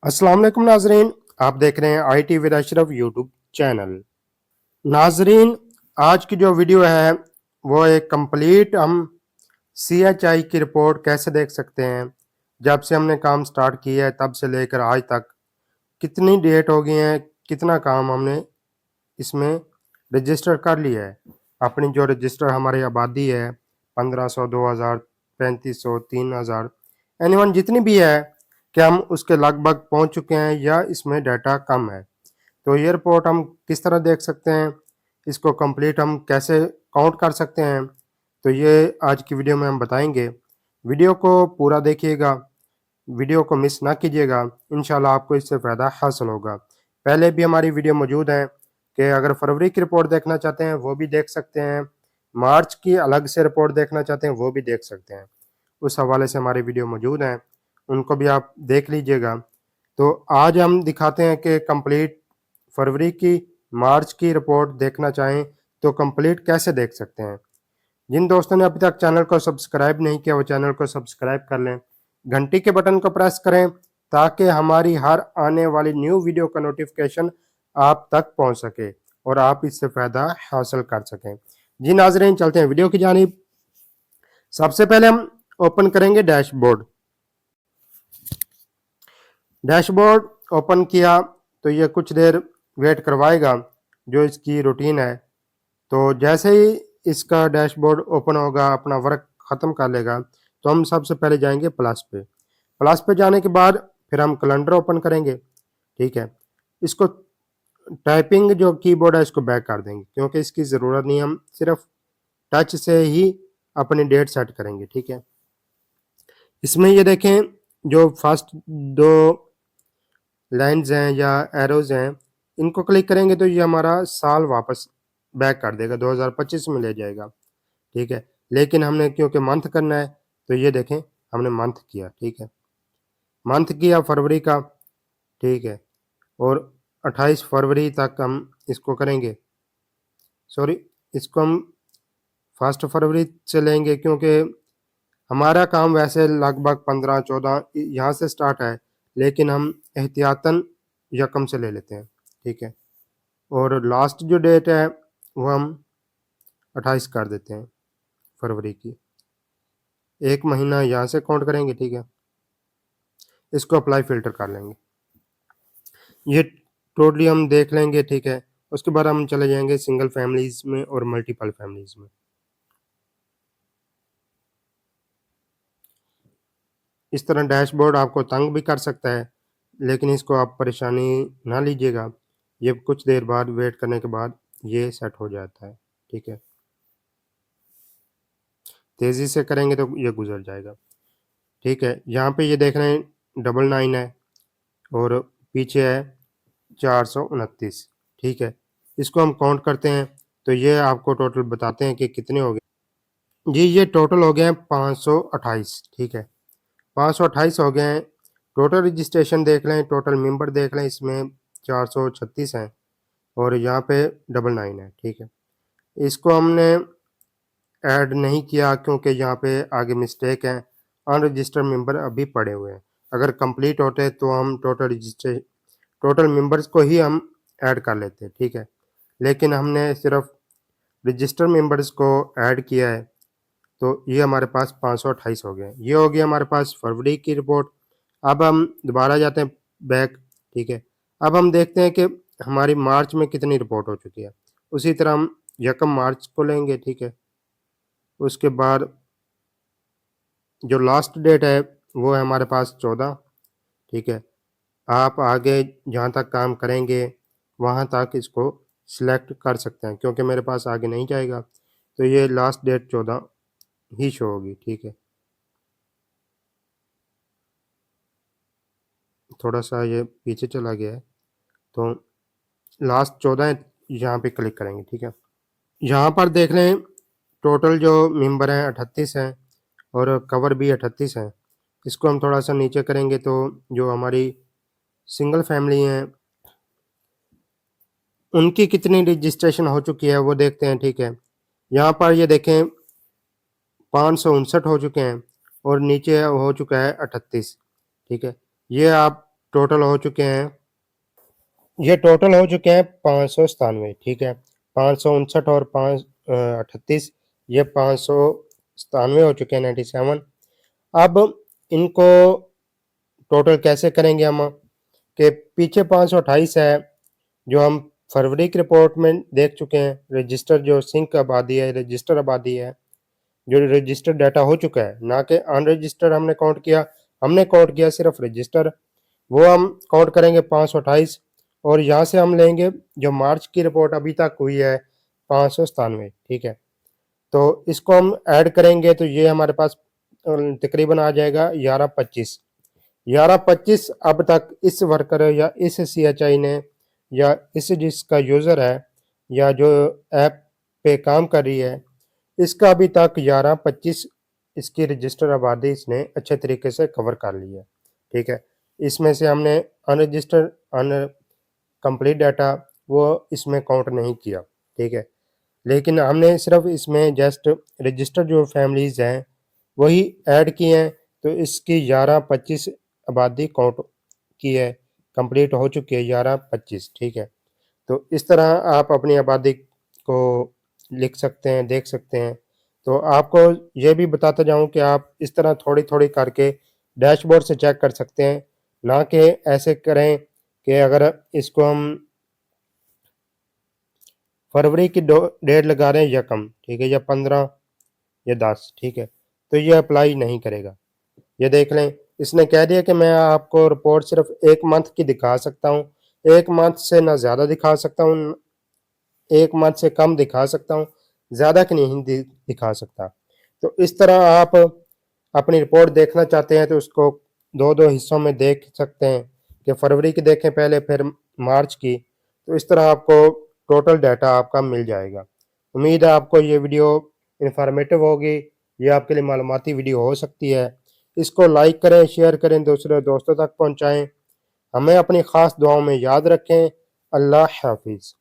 अस्सलाम वालेकुम नाजरीन, आप देख रहे हैं IT with Ashraf YouTube channel. नाजरीन, आज की जो वीडियो है वो एक कंप्लीट हम CHI की रिपोर्ट कैसे देख सकते हैं। जब से हमने काम स्टार्ट किया है तब से लेकर आज तक कितनी डेट हो गई है, कितना काम हमने इसमें रजिस्टर कर लिया है। अपनी जो रजिस्टर हमारी आबादी है 1500, 2000, 3500, 3000 एनीवन जितनी भी है कि हम उसके लगभग पहुंच चुके हैं या इसमें डाटा कम है। तो ये रिपोर्ट हम किस तरह देख सकते हैं, इसको कंप्लीट हम कैसे काउंट कर सकते हैं, तो ये आज की वीडियो में हम बताएंगे। वीडियो को पूरा देखिएगा, वीडियो को मिस ना कीजिएगा, इंशाल्लाह आपको इससे फ़ायदा हासिल होगा। पहले भी हमारी वीडियो मौजूद है कि अगर फरवरी की रिपोर्ट देखना चाहते हैं वो भी देख सकते हैं, मार्च की अलग से रिपोर्ट देखना चाहते हैं वो भी देख सकते हैं। उस हवाले से हमारी वीडियो मौजूद हैं, उनको भी आप देख लीजिएगा। तो आज हम दिखाते हैं कि कंप्लीट फरवरी की, मार्च की रिपोर्ट देखना चाहें तो कंप्लीट कैसे देख सकते हैं। जिन दोस्तों ने अभी तक चैनल को सब्सक्राइब नहीं किया वो चैनल को सब्सक्राइब कर लें, घंटी के बटन को प्रेस करें ताकि हमारी हर आने वाली न्यू वीडियो का नोटिफिकेशन आप तक पहुंच सके और आप इससे फ़ायदा हासिल कर सकें। जी नाजरीन, चलते हैं वीडियो की जानिब। सबसे पहले हम ओपन करेंगे डैशबोर्ड। डैशबोर्ड ओपन किया तो ये कुछ देर वेट करवाएगा, जो इसकी रूटीन है। तो जैसे ही इसका डैशबोर्ड ओपन होगा, अपना वर्क ख़त्म कर लेगा, तो हम सबसे पहले जाएंगे प्लस पे। प्लस पे जाने के बाद फिर हम कैलेंडर ओपन करेंगे। ठीक है, इसको टाइपिंग जो कीबोर्ड है इसको बैक कर देंगे क्योंकि इसकी ज़रूरत नहीं, हम सिर्फ टच से ही अपनी डेट सेट करेंगे। ठीक है, इसमें ये देखें जो फर्स्ट दो लाइन्स हैं या एरोज हैं, इनको क्लिक करेंगे तो ये हमारा साल वापस बैक कर देगा, 2025 में ले जाएगा। ठीक है, लेकिन हमने क्योंकि मंथ करना है तो ये देखें हमने मंथ किया। ठीक है, मंथ किया फरवरी का। ठीक है, और 28 फरवरी तक हम इसको करेंगे, सॉरी इसको हम 1 फरवरी से लेंगे क्योंकि हमारा काम वैसे लगभग 15-14 यहाँ से स्टार्ट है, लेकिन हम एहतियातन यकम से ले लेते हैं। ठीक है, और लास्ट जो डेट है वो हम 28 कर देते हैं फरवरी की। एक महीना यहाँ से काउंट करेंगे। ठीक है, इसको अप्लाई फ़िल्टर कर लेंगे, ये टोटली हम देख लेंगे। ठीक है, उसके बाद हम चले जाएंगे सिंगल फैमिलीज़ में और मल्टीपल फैमिलीज़ में। इस तरह डैशबोर्ड आपको तंग भी कर सकता है, लेकिन इसको आप परेशानी ना लीजिएगा, ये कुछ देर बाद वेट करने के बाद ये सेट हो जाता है। ठीक है, तेज़ी से करेंगे तो ये गुजर जाएगा। ठीक है, यहाँ पे ये देख रहे हैं 99 है और पीछे है 429। ठीक है, इसको हम काउंट करते हैं तो ये आपको टोटल बताते हैं कि कितने हो गए। जी ये टोटल हो गए हैं 528। ठीक है, 528 हो गए हैं। टोटल रजिस्ट्रेशन देख लें, टोटल मेंबर देख लें, इसमें 436 हैं और यहाँ पे 99 है। ठीक है, इसको हमने ऐड नहीं किया क्योंकि यहाँ पे आगे मिस्टेक है, अनरजिस्टर्ड मेंबर अभी पड़े हुए हैं। अगर कंप्लीट होते तो हम टोटल मेंबर्स को ही हम ऐड कर लेते। ठीक है, लेकिन हमने सिर्फ रजिस्टर्ड मेंबर्स को ऐड किया है तो ये हमारे पास 528 हो गए। ये हो गया हमारे पास फरवरी की रिपोर्ट। अब हम दोबारा जाते हैं बैक। ठीक है, अब हम देखते हैं कि हमारी मार्च में कितनी रिपोर्ट हो चुकी है। उसी तरह हम यकम मार्च को लेंगे। ठीक है, उसके बाद जो लास्ट डेट है वो है हमारे पास 14। ठीक है, आप आगे जहाँ तक काम करेंगे वहाँ तक इसको सिलेक्ट कर सकते हैं क्योंकि मेरे पास आगे नहीं जाएगा, तो ये लास्ट डेट 14 ही शो होगी। ठीक है, थोड़ा सा ये पीछे चला गया है तो लास्ट 14 यहाँ पे क्लिक करेंगे। ठीक है, यहाँ पर देख लें टोटल जो मेंबर हैं 38 हैं और कवर भी 38 हैं। इसको हम थोड़ा सा नीचे करेंगे तो जो हमारी सिंगल फैमिली हैं उनकी कितनी रजिस्ट्रेशन हो चुकी है वो देखते हैं। ठीक है, यहाँ पर ये देखें 559 हो चुके हैं और नीचे हो चुका है 38। ठीक है, ये आप टोटल हो चुके हैं, ये टोटल हो चुके हैं 597, ठीक है। 559 और 538, ये 597 हो चुके हैं, 97। अब इनको टोटल कैसे करेंगे हम, कि पीछे 528 है जो हम फरवरी की रिपोर्ट में देख चुके हैं, रजिस्टर जो सिंक आबादी है, रजिस्टर आबादी है, जो रजिस्टर डाटा हो चुका है, ना कि अनरजिस्टर्ड हमने काउंट किया, हमने काउंट किया सिर्फ रजिस्टर, वो हम काउंट करेंगे 528। और यहाँ से हम लेंगे जो मार्च की रिपोर्ट अभी तक हुई है 597, ठीक है। तो इसको हम ऐड करेंगे तो ये हमारे पास तकरीबन आ जाएगा 1125। 1125 अब तक इस वर्कर या इस CHI ने या इस जिसका यूज़र है या जो ऐप पे काम कर रही है, इसका अभी तक 1125 इसकी रजिस्टर आबादी इसने अच्छे तरीके से कवर कर ली है, ठीक है। इसमें से हमने अनरजिस्टर्ड कंप्लीट डाटा वो इसमें काउंट नहीं किया, ठीक है। लेकिन हमने सिर्फ इसमें जस्ट रजिस्टर्ड जो फैमिलीज़ हैं वही ऐड किए हैं, तो इसकी 1125 आबादी काउंट की है, कंप्लीट हो चुकी है 1125, ठीक है। तो इस तरह आप अपनी आबादी को लिख सकते हैं, देख सकते हैं। तो आपको ये भी बताता जाऊं कि आप इस तरह थोड़ी थोड़ी करके डैशबोर्ड से चेक कर सकते हैं, ना कि ऐसे करें कि अगर इसको हम फरवरी की डेट लगा रहे हैं या कम, ठीक है, या 15 या 10, ठीक है, तो ये अप्लाई नहीं करेगा। ये देख लें, इसने कह दिया कि मैं आपको रिपोर्ट सिर्फ 1 मंथ की दिखा सकता हूँ, 1 मंथ से ना ज़्यादा दिखा सकता हूँ, 1 मंथ से कम दिखा सकता हूँ, ज़्यादा की नहीं दिखा सकता। तो इस तरह आप अपनी रिपोर्ट देखना चाहते हैं तो उसको 2-2 हिस्सों में देख सकते हैं, कि फरवरी की देखें पहले, फिर मार्च की। तो इस तरह आपको टोटल डाटा आपका मिल जाएगा। उम्मीद है आपको ये वीडियो इन्फॉर्मेटिव होगी, ये आपके लिए मालूमाती वीडियो हो सकती है। इसको लाइक करें, शेयर करें, दूसरे दोस्तों तक पहुँचाएँ। हमें अपनी ख़ास दुआओं में याद रखें। अल्लाह हाफ़िज़।